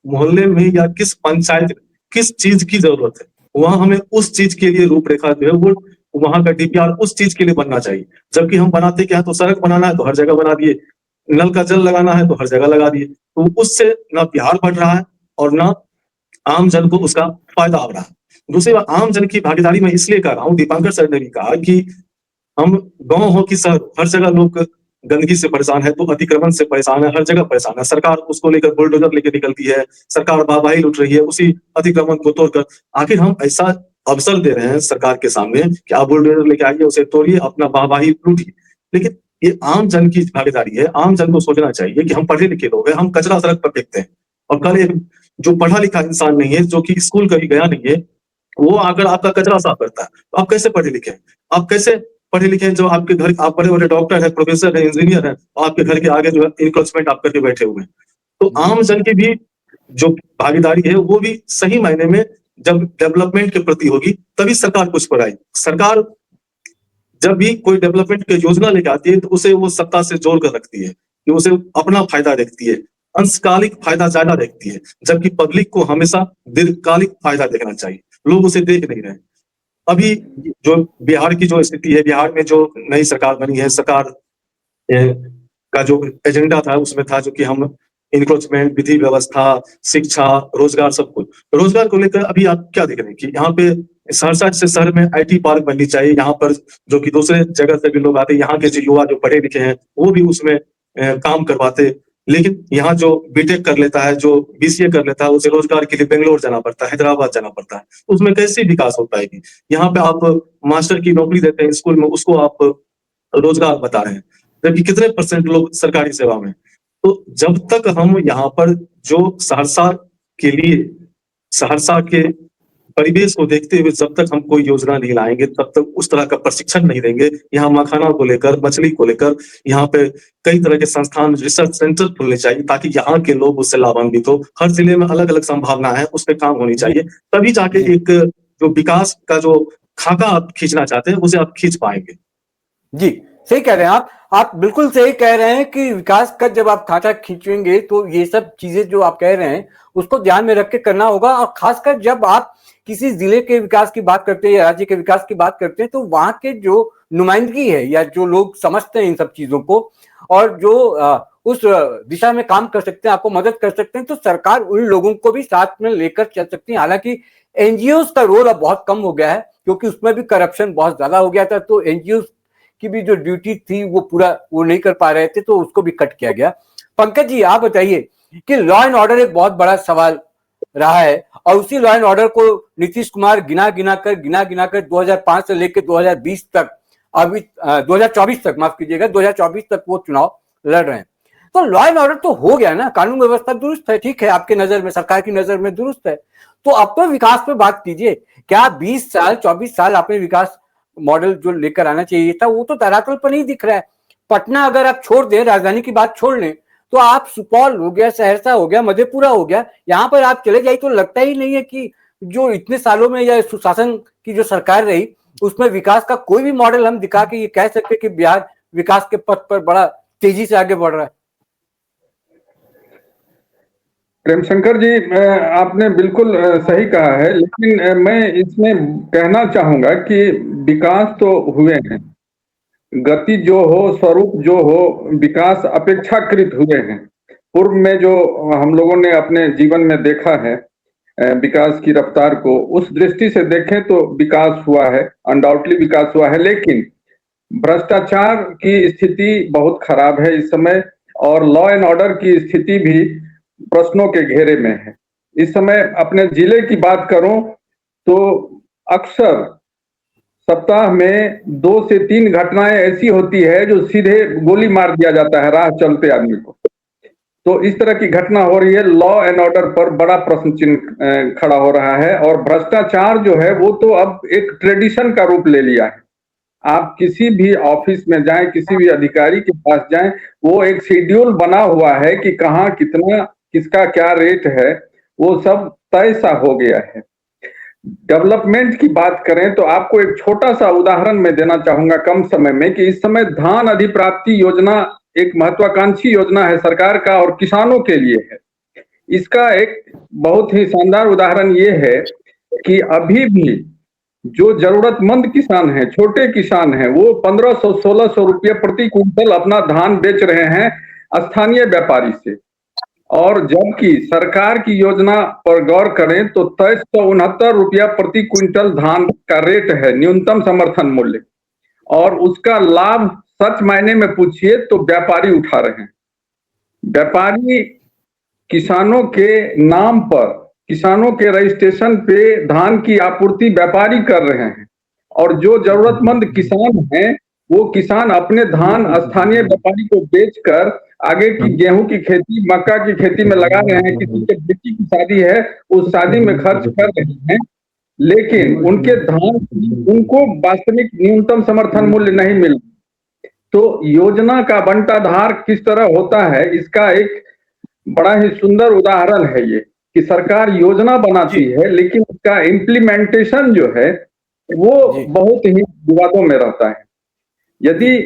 मोहल्ले में या किस पंचायत में किस चीज की जरूरत है, वहां हमें उस चीज के लिए रूपरेखा जो है वो वहां का डीपीआर उस चीज के लिए बनना चाहिए। जबकि हम बनाते क्या है, तो सड़क बनाना है तो हर जगह बना दिए, नल का जल लगाना है तो हर जगह लगा दिए। तो उससे ना बिहार बढ़ रहा है और ना आम जन को उसका फायदा हो रहा है। दूसरी बात, आम जन की भागीदारी में इसलिए कर रहा हूँ, दीपांकर सर ने भी कहा कि हम गांव हो कि शहर, हर जगह लोग गंदगी से परेशान है, तो अतिक्रमण से परेशान है, हर जगह परेशान है। सरकार उसको लेकर बुलडोजर लेकर निकलती है, सरकार वाहवाही लूट रही है उसी अतिक्रमण को तोड़कर। आखिर हम ऐसा अवसर दे रहे हैं सरकार के सामने कि आप बुलडोजर लेके आइए, उसे तोड़िए, अपना वाहवाही लूटिए। लेकिन ये आम जन की भागीदारी है। आम जन को सोचना चाहिए कि हम पढ़े लिखे लोग हैं, हम कचरा सड़क पर फेंकते हैं, और कल एक जो पढ़ा लिखा इंसान नहीं है, जो कि स्कूल कभी गया नहीं है, वो आकर आपका कचरा साफ करता है, तो आप कैसे पढ़े लिखे हैं? आप कैसे पढ़े लिखे हैं जो आपके घर, आप बड़े बड़े डॉक्टर है, प्रोफेसर है, इंजीनियर है, और आपके घर के आगे जो है इंक्रोचमेंट आप करके बैठे हुए हैं। तो आम जन की भी जो भागीदारी है वो भी सही मायने में जब डेवलपमेंट के प्रति होगी, तभी सरकार कुछ पर आई। सरकार जब भी कोई डेवलपमेंट की योजना लेकर आती है, तो उसे वो सत्ता से जोड़ कर रखती है कि उसे अपना फायदा देखती है, अंशकालिक फायदा ज्यादा देखती है, जबकि पब्लिक को हमेशा दीर्घकालिक फायदा देखना चाहिए। लोग उसे देख नहीं रहे। अभी जो बिहार की जो स्थिति है, बिहार में जो नई सरकार बनी है, सरकार का जो एजेंडा था उसमें था जो कि हम इंक्रोचमेंट, विधि व्यवस्था, शिक्षा, रोजगार, सब कुछ। रोजगार को लेकर अभी आप क्या देख रहे हैं कि यहाँ पे सहरसा जैसे शहर में आईटी पार्क बननी चाहिए, यहाँ पर जो कि दूसरे जगह से भी लोग आते, यहाँ के जो युवा जो पढ़े लिखे हैं वो भी उसमें काम करवाते। लेकिन यहाँ जो बीटेक कर लेता है, जो बीसीए कर लेता है, उसे रोजगार के लिए बेंगलोर जाना पड़ता है, हैदराबाद जाना पड़ता है। उसमें कैसे विकास हो पाएगी? यहाँ पे आप मास्टर की नौकरी देते हैं स्कूल में, उसको आप रोजगार बता रहे हैं, जबकि कितने परसेंट लोग सरकारी सेवा में। तो जब तक हम यहाँ पर जो सहरसा के लिए, सहरसा के परिवेश को देखते हुए जब तक हम कोई योजना नहीं लाएंगे, तब तक उस तरह का प्रशिक्षण नहीं देंगे। यहाँ मखाना को लेकर, मछली को लेकर यहाँ पे कई तरह के संस्थान, रिसर्च सेंटर खुलने चाहिए, ताकि यहाँ के लोग उससे लाभान्वित हो। हर जिले में अलग अलग संभावना है, उस पर काम होनी चाहिए, तभी जाके एक जो विकास का जो खाका आप खींचना चाहते हैं उसे आप खींच पाएंगे। जी, सही कह रहे हैं आप बिल्कुल सही कह रहे हैं कि विकास का जब आप खाका खींचेंगे तो ये सब चीजें जो आप कह रहे हैं उसको ध्यान में रख के करना होगा। और खासकर जब आप किसी जिले के विकास की बात करते हैं या राज्य के विकास की बात करते हैं, तो वहां के जो नुमाइंदगी है या जो लोग समझते हैं इन सब चीजों को और जो उस दिशा में काम कर सकते हैं, आपको मदद कर सकते हैं, तो सरकार उन लोगों को भी साथ में लेकर चल सकती है। हालांकि एनजीओ का रोल अब बहुत कम हो गया है, क्योंकि उसमें भी करप्शन बहुत ज्यादा हो गया था, तो एनजीओ की भी जो ड्यूटी थी वो नहीं कर पा रहे थे, तो उसको भी कट किया गया। पंकज जी, आप बताइए कि लॉ एंड ऑर्डर एक बहुत बड़ा सवाल रहा है, और उसी लॉ एंड ऑर्डर को नीतीश कुमार गिना गिना कर 2005 से लेकर 2020 तक, अभी 2024 तक, माफ कीजिएगा, 2024 तक वो चुनाव लड़ रहे हैं। तो लॉ एंड ऑर्डर तो हो गया ना, कानून व्यवस्था दुरुस्त है, ठीक है, आपके नजर में, सरकार की नजर में दुरुस्त है, तो अब तो विकास पे बात कीजिए। क्या 20 साल 24 साल आपने विकास मॉडल जो लेकर आना चाहिए था वो तो धरातल पर नहीं दिख रहा है। पटना अगर आप छोड़ दें, राजधानी की बात छोड़ लें, तो आप सुपौल हो गया, सहरसा हो गया, मधेपुरा हो गया, यहाँ पर आप चले जाइए तो लगता ही नहीं है कि जो इतने सालों में या सुशासन की जो सरकार रही उसमें विकास का कोई भी मॉडल हम दिखा के ये कह सकते कि बिहार विकास के पथ पर बड़ा तेजी से आगे बढ़ रहा है। प्रेमशंकर जी, आपने बिल्कुल सही कहा है, लेकिन मैं इसमें कहना चाहूंगा कि विकास तो हुए हैं, गति जो हो, स्वरूप जो हो, विकास अपेक्षाकृत हुए हैं। पूर्व में जो हम लोगों ने अपने जीवन में देखा है विकास की रफ्तार को, उस दृष्टि से देखें तो विकास हुआ है, अनडाउटली विकास हुआ है, लेकिन भ्रष्टाचार की स्थिति बहुत खराब है इस समय, और लॉ एंड ऑर्डर की स्थिति भी प्रश्नों के घेरे में है। इस समय अपने जिले की बात करूं तो अक्सर सप्ताह में 2 से 3 घटनाएं ऐसी होती है जो सीधे गोली मार दिया जाता है राह चलते आदमी को। तो इस तरह की घटना हो रही है, लॉ एंड ऑर्डर पर बड़ा प्रश्न चिन्ह खड़ा हो रहा है, और भ्रष्टाचार जो है वो तो अब एक ट्रेडिशन का रूप ले लिया है। आप किसी भी ऑफिस में जाएं, किसी भी अधिकारी के पास जाएं, वो एक शेड्यूल बना हुआ है कि कहाँ कितना किसका क्या रेट है, वो सब तय सा हो गया है। डेवलपमेंट की बात करें तो आपको एक छोटा सा उदाहरण मैं देना चाहूंगा कम समय में, कि इस समय धान अधिप्राप्ति योजना एक महत्वाकांक्षी योजना है सरकार का और किसानों के लिए है। इसका एक बहुत ही शानदार उदाहरण ये है कि अभी भी जो जरूरतमंद किसान हैं, छोटे किसान हैं, वो 1500-1600 रुपये प्रति क्विंटल अपना धान बेच रहे हैं स्थानीय व्यापारी से। और जबकि सरकार की योजना पर गौर करें तो 2369 रुपया प्रति क्विंटल धान का रेट है, न्यूनतम समर्थन मूल्य, और उसका लाभ सच मायने में पूछिए तो व्यापारी उठा रहे हैं। व्यापारी किसानों के नाम पर, किसानों के रजिस्ट्रेशन पे धान की आपूर्ति व्यापारी कर रहे हैं, और जो जरूरतमंद किसान हैं वो किसान अपने धान स्थानीय व्यापारी को बेचकर आगे की गेहूं की खेती, मक्का की खेती में लगा रहे हैं। किसी के बेटी की शादी है, उस शादी में खर्च कर रहे हैं, लेकिन उनके धान उनको वास्तविक न्यूनतम समर्थन मूल्य नहीं मिल। तो योजना का बंटाधार किस तरह होता है, इसका एक बड़ा ही सुंदर उदाहरण है ये, कि सरकार योजना बनाती है लेकिन उसका इम्प्लीमेंटेशन जो है वो बहुत ही विवादों में रहता है। यदि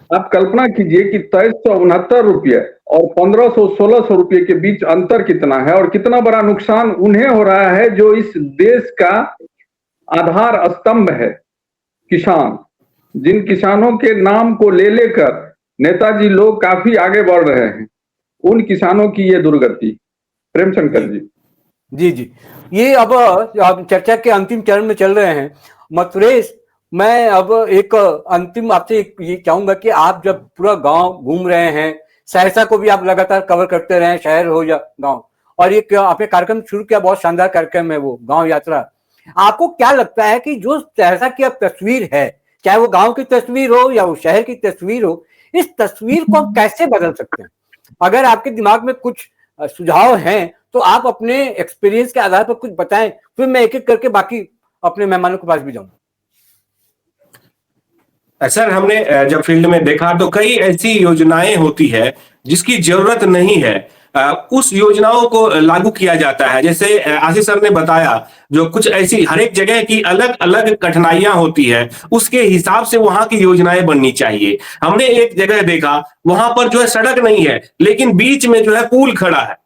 आप कल्पना कीजिए कि 2369 रुपये और 1500-1600 रुपये के बीच अंतर कितना है, और कितना बड़ा नुकसान उन्हें हो रहा है जो इस देश का आधार स्तंभ है, किसान। जिन किसानों के नाम को ले लेकर नेताजी लोग काफी आगे बढ़ रहे हैं, उन किसानों की ये दुर्गति। प्रेमशंकर जी। जी जी, ये अब चर्चा के अंतिम चरण में चल रहे हैं। मथुरेश, मैं अब एक अंतिम आपसे ये चाहूंगा कि आप जब पूरा गांव घूम रहे हैं, सहरसा को भी आप लगातार कवर करते रहे, शहर हो या गांव, और एक आपने कार्यक्रम शुरू किया, बहुत शानदार कार्यक्रम है वो गांव यात्रा। आपको क्या लगता है कि जो सहरसा की अब तस्वीर है, चाहे वो गांव की तस्वीर हो या वो शहर की तस्वीर हो, इस तस्वीर को हम कैसे बदल सकते हैं? अगर आपके दिमाग में कुछ सुझाव हैं तो आप अपने एक्सपीरियंस के आधार पर कुछ बताएं, फिर मैं एक एक करके बाकी अपने मेहमानों के पास भी जाऊंगा। सर, हमने जब फील्ड में देखा तो कई ऐसी योजनाएं होती है जिसकी जरूरत नहीं है, उस योजनाओं को लागू किया जाता है। जैसे आशीष सर ने बताया, जो कुछ ऐसी हर एक जगह की अलग अलग कठिनाइयां होती है, उसके हिसाब से वहां की योजनाएं बननी चाहिए। हमने एक जगह देखा, वहां पर जो है सड़क नहीं है, लेकिन बीच में जो है पुल खड़ा है।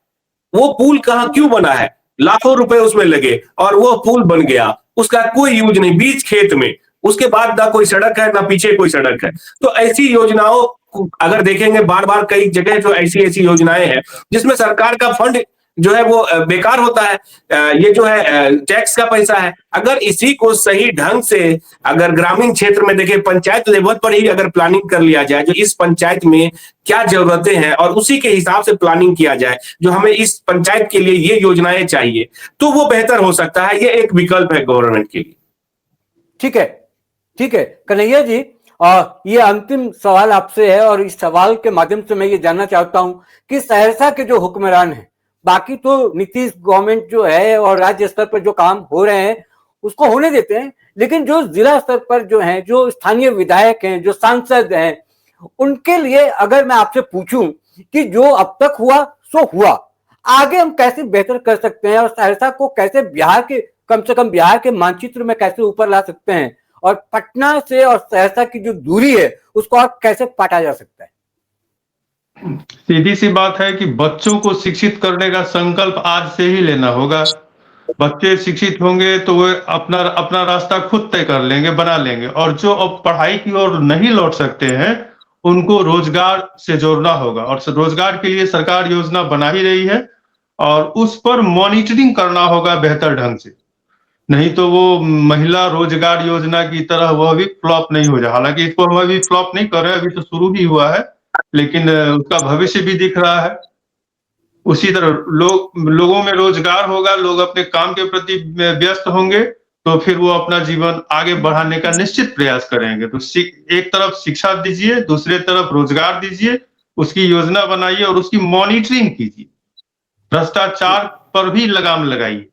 वो पुल कहाँ क्यों बना है? लाखों रुपए उसमें लगे और वो पुल बन गया, उसका कोई यूज नहीं, बीच खेत में। उसके बाद ना कोई सड़क है, ना पीछे कोई सड़क है। तो ऐसी योजनाओं को अगर देखेंगे, बार बार कई जगह जो ऐसी ऐसी योजनाएं हैं जिसमें सरकार का फंड जो है वो बेकार होता है, ये जो है टैक्स का पैसा है। अगर इसी को सही ढंग से अगर ग्रामीण क्षेत्र में देखें, पंचायत लेवल पर ही अगर प्लानिंग कर लिया जाए, जो इस पंचायत में क्या जरूरतें हैं और उसी के हिसाब से प्लानिंग किया जाए, जो हमें इस पंचायत के लिए ये योजनाएं चाहिए, तो वो बेहतर हो सकता है। ये एक विकल्प है गवर्नमेंट के लिए। ठीक है कन्हैया जी, ये अंतिम सवाल आपसे है, और इस सवाल के माध्यम से मैं ये जानना चाहता हूं कि सहरसा के जो हुक्मरान हैं, बाकी तो नीतीश गवर्नमेंट जो है और राज्य स्तर पर जो काम हो रहे हैं उसको होने देते हैं, लेकिन जो जिला स्तर पर जो है, जो स्थानीय विधायक हैं, जो सांसद हैं, उनके लिए अगर मैं आपसे पूछूं कि जो अब तक हुआ सो हुआ, आगे हम कैसे बेहतर कर सकते हैं और सहरसा को कैसे बिहार के, कम से कम बिहार के मानचित्र में कैसे ऊपर ला सकते हैं, और पटना से और सहरसा की जो दूरी है उसको और कैसे पाटा जा सकता है? सीधी सी बात है कि बच्चों को शिक्षित करने का संकल्प आज से ही लेना होगा। बच्चे शिक्षित होंगे तो वे अपना अपना रास्ता खुद तय कर लेंगे, बना लेंगे, और जो अब पढ़ाई की ओर नहीं लौट सकते हैं उनको रोजगार से जोड़ना होगा, और रोजगार के लिए सरकार योजना बना ही रही है और उस पर मॉनिटरिंग करना होगा बेहतर ढंग से। नहीं तो वो महिला रोजगार योजना की तरह वह भी फ्लॉप नहीं हो जाए। हालांकि इसको हम अभी फ्लॉप नहीं कर रहे, अभी तो शुरू ही हुआ है, लेकिन उसका भविष्य भी दिख रहा है। उसी तरह लोगों में रोजगार होगा, लोग अपने काम के प्रति व्यस्त होंगे, तो फिर वो अपना जीवन आगे बढ़ाने का निश्चित प्रयास करेंगे। तो एक तरफ शिक्षा दीजिए, दूसरे तरफ रोजगार दीजिए, उसकी योजना बनाइए और उसकी मॉनिटरिंग कीजिए। भ्रष्टाचार पर भी लगाम लगाइए।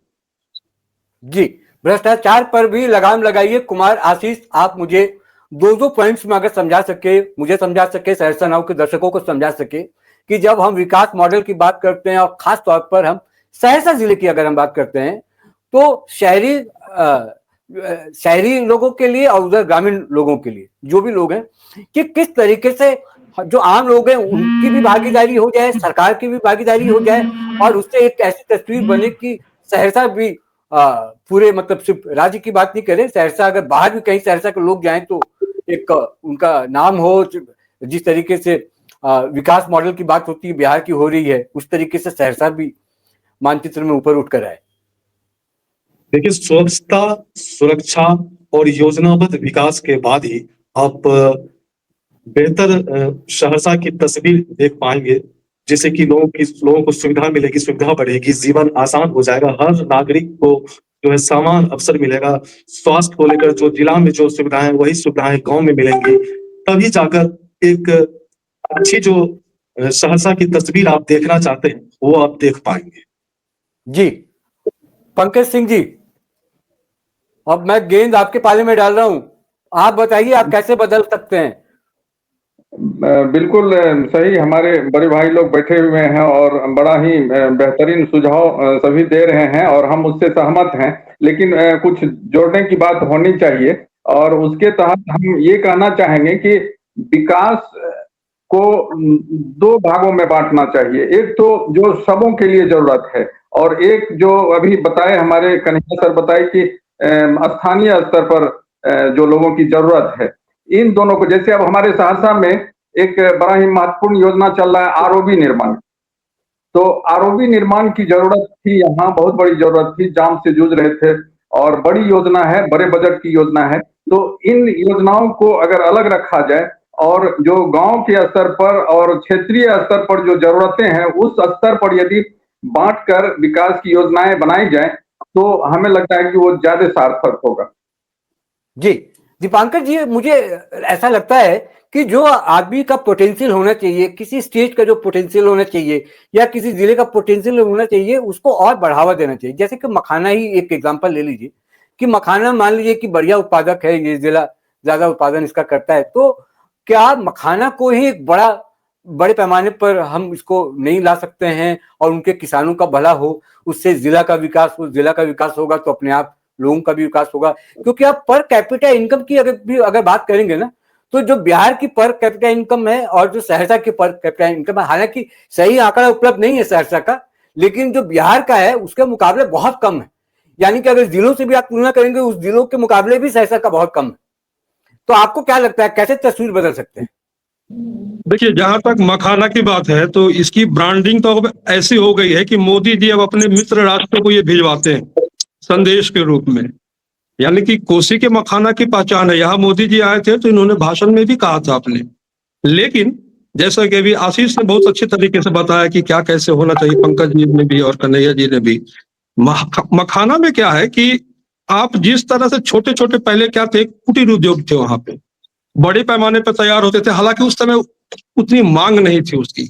जी, भ्रष्टाचार पर भी लगाम लगाइए। कुमार आशीष, आप मुझे दो पॉइंट्स में अगर समझा सके, मुझे समझा सके, सहरसा नाउ के दर्शकों को समझा सके कि जब हम विकास मॉडल की बात करते हैं और खास तौर पर हम सहरसा जिले की अगर हम बात करते हैं तो शहरी लोगों के लिए और उधर ग्रामीण लोगों के लिए जो भी लोग हैं, कि किस तरीके से जो आम लोग हैं उनकी भी भागीदारी हो जाए, सरकार की भी भागीदारी हो जाए, और उससे एक ऐसी तस्वीर बने कि सहरसा भी पूरे, मतलब सिर्फ राज्य की बात नहीं करें, सहरसा अगर बाहर भी कहीं सहरसा के लोग जाएं तो एक उनका नाम हो। जिस तरीके से विकास मॉडल की बात होती है, बिहार की हो रही है, उस तरीके से सहरसा भी मानचित्र में ऊपर उठ कर आए। देखिए, स्वच्छता, सुरक्षा और योजनाबद्ध विकास के बाद ही आप बेहतर सहरसा की तस्वीर देख पाएंगे, जिससे कि लोगों को सुविधा मिलेगी, सुविधा बढ़ेगी, जीवन आसान हो जाएगा, हर नागरिक को जो है समान अवसर मिलेगा। स्वास्थ्य को लेकर जो जिला में जो सुविधाएं, वही सुविधाएं गांव में मिलेंगी, तभी जाकर एक अच्छी जो सहरसा की तस्वीर आप देखना चाहते हैं वो आप देख पाएंगे। जी, पंकज सिंह जी, अब मैं गेंद आपके पाले में डाल रहा हूं, आप बताइए आप कैसे बदल सकते हैं? बिल्कुल सही, हमारे बड़े भाई लोग बैठे हुए हैं और बड़ा ही बेहतरीन सुझाव सभी दे रहे हैं और हम उससे सहमत हैं, लेकिन कुछ जोड़ने की बात होनी चाहिए और उसके तहत हम ये कहना चाहेंगे कि विकास को दो भागों में बांटना चाहिए। एक तो जो सबों के लिए जरूरत है और एक जो अभी बताए हमारे कन्हैया सर बताए कि स्थानीय स्तर पर जो लोगों की जरूरत है, इन दोनों को, जैसे अब हमारे सहरसा में एक बड़ा ही महत्वपूर्ण योजना चल रहा है आरओबी निर्माण। तो आरओबी निर्माण की जरूरत थी, यहाँ बहुत बड़ी जरूरत थी, जाम से जूझ रहे थे और बड़ी योजना है, बड़े बजट की योजना है। तो इन योजनाओं को अगर अलग रखा जाए और जो गांव के स्तर पर और क्षेत्रीय स्तर पर जो जरूरतें हैं उस स्तर पर यदि बांटकर विकास की योजनाएं बनाई जाए तो हमें लगता है कि वो ज्यादा सार्थक होगा। जी दीपांकर जी, मुझे ऐसा लगता है कि जो आदमी का पोटेंशियल होना चाहिए, किसी स्टेट का जो पोटेंशियल होना चाहिए या किसी जिले का पोटेंशियल होना चाहिए, उसको और बढ़ावा देना चाहिए। जैसे कि मखाना ही एक एग्जांपल ले लीजिए कि मखाना मान लीजिए कि बढ़िया उत्पादक है, ये जिला ज्यादा उत्पादन इसका करता है, तो क्या मखाना को ही एक बड़े पैमाने पर हम इसको नहीं ला सकते हैं और उनके किसानों का भला हो, उससे जिला का विकास हो, जिला का विकास होगा तो अपने आप लोगों का भी विकास होगा। क्योंकि आप पर कैपिटा इनकम की अगर बात करेंगे ना, तो जो बिहार की पर कैपिटा इनकम है और जो सहरसा की पर कैपिटा इनकम है, हालांकि सही आंकड़ा उपलब्ध नहीं है सहरसा का, लेकिन जो बिहार का है उसके मुकाबले बहुत कम है। यानी कि अगर जिलों से भी आप तुलना करेंगे, उस जिलों के मुकाबले भी सहरसा का बहुत कम है। तो आपको क्या लगता है कैसे तस्वीर बदल सकते हैं? देखिए, जहां तक मखाना की बात है तो इसकी ब्रांडिंग तो अब ऐसी हो गई है कि मोदी जी अब अपने मित्र राष्ट्रों को ये भिजवाते हैं संदेश के रूप में। यानी कि कोसी के मखाना की पहचान है। यहाँ मोदी जी आए थे तो इन्होंने भाषण में भी कहा था आपने, लेकिन जैसा कि अभी आशीष ने बहुत अच्छे तरीके से बताया कि क्या कैसे होना चाहिए, पंकज जी ने भी और कन्हैया जी ने भी। मखाना में क्या है कि आप जिस तरह से छोटे छोटे पहले क्या थे, कुटीर उद्योग थे, वहां पे बड़े पैमाने पर तैयार होते थे, हालांकि उस समय उतनी मांग नहीं थी उसकी।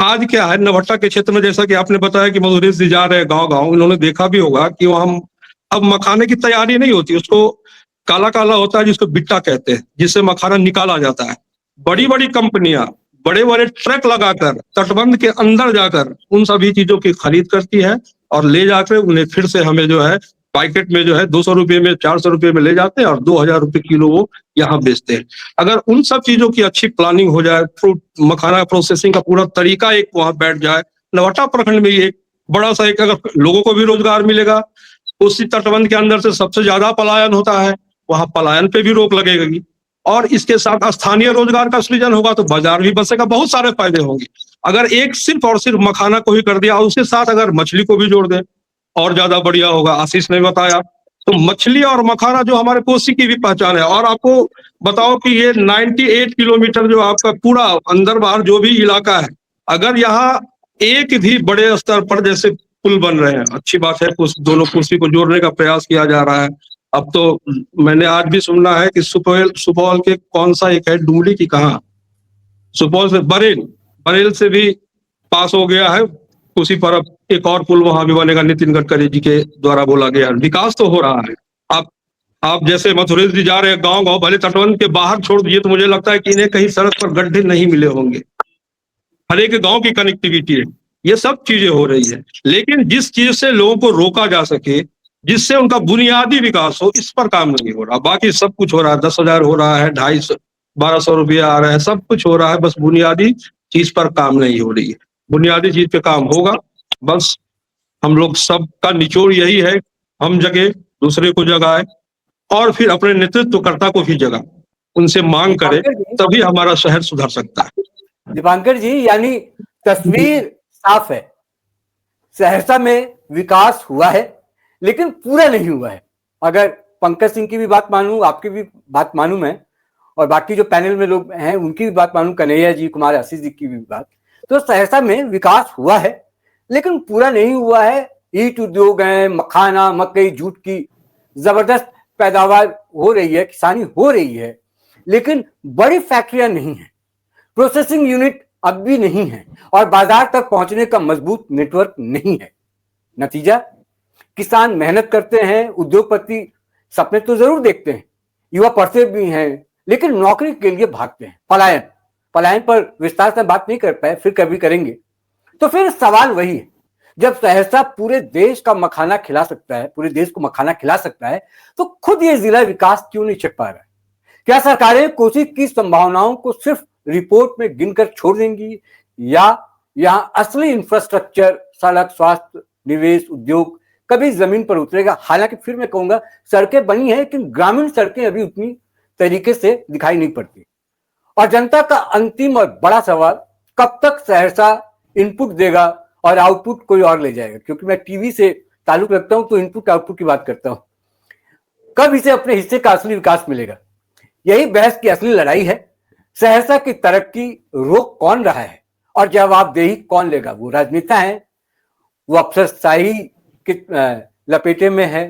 आज क्या है नवट्टा के क्षेत्र में, जैसा कि आपने बताया कि मधुरेश जी जा रहे हैं गांव गांव, उन्होंने देखा भी होगा कि वहां अब मखाने की तैयारी नहीं होती, उसको काला काला होता है जिसको बिट्टा कहते हैं, जिससे मखाना निकाला जाता है। बड़ी बड़ी कंपनियां बड़े बड़े ट्रक लगाकर तटबंध के अंदर जाकर उन सभी चीजों की खरीद करती है और ले जाकर उन्हें फिर से हमें जो है पैकेट में जो है 200 रुपये में 400 रुपये में ले जाते हैं और 2000 रुपये किलो वो यहाँ बेचते हैं। अगर उन सब चीजों की अच्छी प्लानिंग हो जाए, फ्रूट मखाना प्रोसेसिंग का पूरा तरीका एक वहां बैठ जाए, नवाटा प्रखंड में ही एक बड़ा सा एक अगर लोगों को भी रोजगार मिलेगा, उसी तटबंध के अंदर से सबसे ज्यादा पलायन होता है, वहां पलायन पे भी रोक लगेगी और इसके साथ स्थानीय रोजगार का सृजन होगा तो बाजार भी बसेगा, बहुत सारे फायदे होंगे। अगर एक सिर्फ और सिर्फ मखाना को ही कर दिया, उसके साथ अगर मछली को भी जोड़ दें और ज्यादा बढ़िया होगा। आशीष ने बताया तो मछली और मखाना जो हमारे कोसी की भी पहचान है। और आपको बताओ कि ये 98 किलोमीटर जो आपका पूरा अंदर बाहर जो भी इलाका है, अगर यहाँ एक भी बड़े स्तर पर जैसे पुल बन रहे हैं, अच्छी बात है, दोनों कोसी को जोड़ने का प्रयास किया जा रहा है। अब तो मैंने आज भी सुना है कि सुपौल के कौन सा एक है डुमरी की, कहाँ सुपौल से बरेल से भी पास हो गया है कोसी पर, अब एक और पुल वहां भी बनेगा, नितिन गडकरी जी के द्वारा बोला गया। विकास तो हो रहा है। आप जैसे मथुरेश जी जा रहे हैं गांव गांव, भले तटबंध के बाहर छोड़ दिए तो मुझे लगता है कि इन्हें कहीं सड़क पर गड्ढे नहीं मिले होंगे, हर एक गांव की कनेक्टिविटी है, ये सब चीजें हो रही है। लेकिन जिस चीज से लोगों को रोका जा सके, जिससे उनका बुनियादी विकास हो, इस पर काम नहीं हो रहा। बाकी सब कुछ हो रहा है, 10,000 हो रहा है, 250 1200 रुपया आ रहा है, सब कुछ हो रहा है, बस बुनियादी चीज पर काम नहीं हो रही है। बुनियादी चीज पे काम होगा, बस हम लोग सबका निचोड़ यही है, हम जगह दूसरे को जगाए और फिर अपने नेतृत्वकर्ता को भी जगा, उनसे मांग करें, तभी हमारा शहर सुधर सकता है। दीपांकर जी, यानी तस्वीर साफ है, सहरसा में विकास हुआ है लेकिन पूरा नहीं हुआ है। अगर पंकज सिंह की भी बात मानूं, आपकी भी बात मानूं मैं, और बाकी जो पैनल में लोग हैं उनकी भी बात मानूं, कन्हैया जी, कुमार आशीष जी की भी बात, तो सहरसा में विकास हुआ है लेकिन पूरा नहीं हुआ है। ईट उद्योग है, मखाना, मकई, जूट की जबरदस्त पैदावार हो रही है, किसानी हो रही है, लेकिन बड़ी फैक्ट्रियां नहीं है, प्रोसेसिंग यूनिट अब भी नहीं है और बाजार तक पहुंचने का मजबूत नेटवर्क नहीं है। नतीजा, किसान मेहनत करते हैं, उद्योगपति सपने तो जरूर देखते हैं, युवा पढ़ते भी हैं, लेकिन नौकरी के लिए भागते हैं। पलायन पर विस्तार से बात नहीं कर पाए, फिर कभी करेंगे। तो फिर सवाल वही है, जब सहरसा पूरे देश का मखाना खिला सकता है, पूरे देश को मखाना खिला सकता है, तो खुद ये जिला विकास क्यों नहीं छिप पा रहा है? क्या सरकारें कोसी की संभावनाओं को सिर्फ रिपोर्ट में गिनकर छोड़ देंगी, या यहाँ असली इंफ्रास्ट्रक्चर, सड़क, स्वास्थ्य, निवेश, उद्योग कभी जमीन पर उतरेगा? हालांकि फिर मैं कहूंगा सड़कें बनी है, लेकिन ग्रामीण सड़कें अभी उतनी तरीके से दिखाई नहीं पड़ती। और जनता का अंतिम और बड़ा सवाल, कब तक सहरसा इनपुट देगा और आउटपुट कोई और ले जाएगा? क्योंकि मैं टीवी से ताल्लुक रखता हूं तो इनपुट आउटपुट की बात करता हूं। कब इसे अपने हिस्से का असली विकास मिलेगा? यही बहस की असली लड़ाई है। सहरसा की तरक्की रोक कौन रहा है और जवाबदेही कौन लेगा? वो राजनेता है, वो अफसरशाही के लपेटे में है,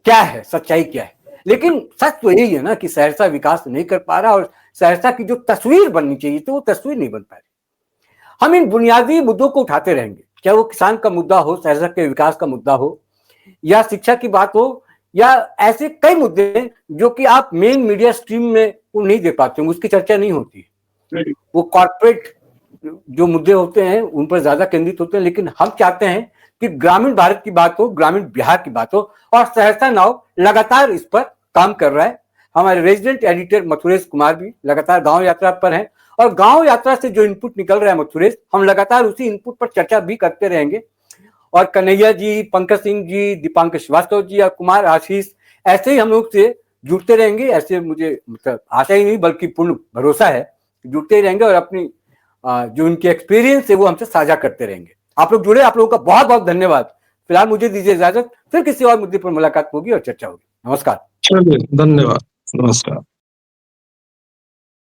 क्या है सच्चाई, क्या है? लेकिन सच तो यही है ना कि सहरसा विकास नहीं कर पा रहा और सहरसा की जो तस्वीर बननी चाहिए तो वो तस्वीर नहीं बन पा रही। हम इन बुनियादी मुद्दों को उठाते रहेंगे, चाहे वो किसान का मुद्दा हो, सहरसा के विकास का मुद्दा हो, या शिक्षा की बात हो, या ऐसे कई मुद्दे हैं जो कि आप मेन मीडिया स्ट्रीम में वो नहीं दे पाते होंगे, उसकी चर्चा नहीं होती है। वो कॉर्पोरेट जो मुद्दे होते हैं उन पर ज्यादा केंद्रित होते हैं। लेकिन हम चाहते हैं कि ग्रामीण भारत की बात हो, ग्रामीण बिहार की बात हो, और सहरसा नाउ लगातार इस पर काम कर रहा है। हमारे रेजिडेंट एडिटर मथुरेश कुमार भी लगातार गांव यात्रा पर हैं, और गांव यात्रा से जो इनपुट निकल रहा है मथुरेश, हम लगातार उसी इनपुट पर चर्चा भी करते रहेंगे। और कन्हैया जी, पंकज सिंह जी, दीपांकर श्रीवास्तव जी और कुमार आशीष ऐसे ही हम लोग से जुड़ते रहेंगे। ऐसे मुझे मतलब आशा ही नहीं बल्कि पूर्ण भरोसा है, जुड़ते रहेंगे और अपनी जो उनके एक्सपीरियंस है वो हमसे साझा करते रहेंगे। आप लोग जुड़े, आप लोगों का बहुत बहुत धन्यवाद। फिलहाल मुझे दीजिए इजाजत, फिर किसी और मुद्दे पर मुलाकात होगी और चर्चा होगी। नमस्कार। चलिए, धन्यवाद, नमस्कार।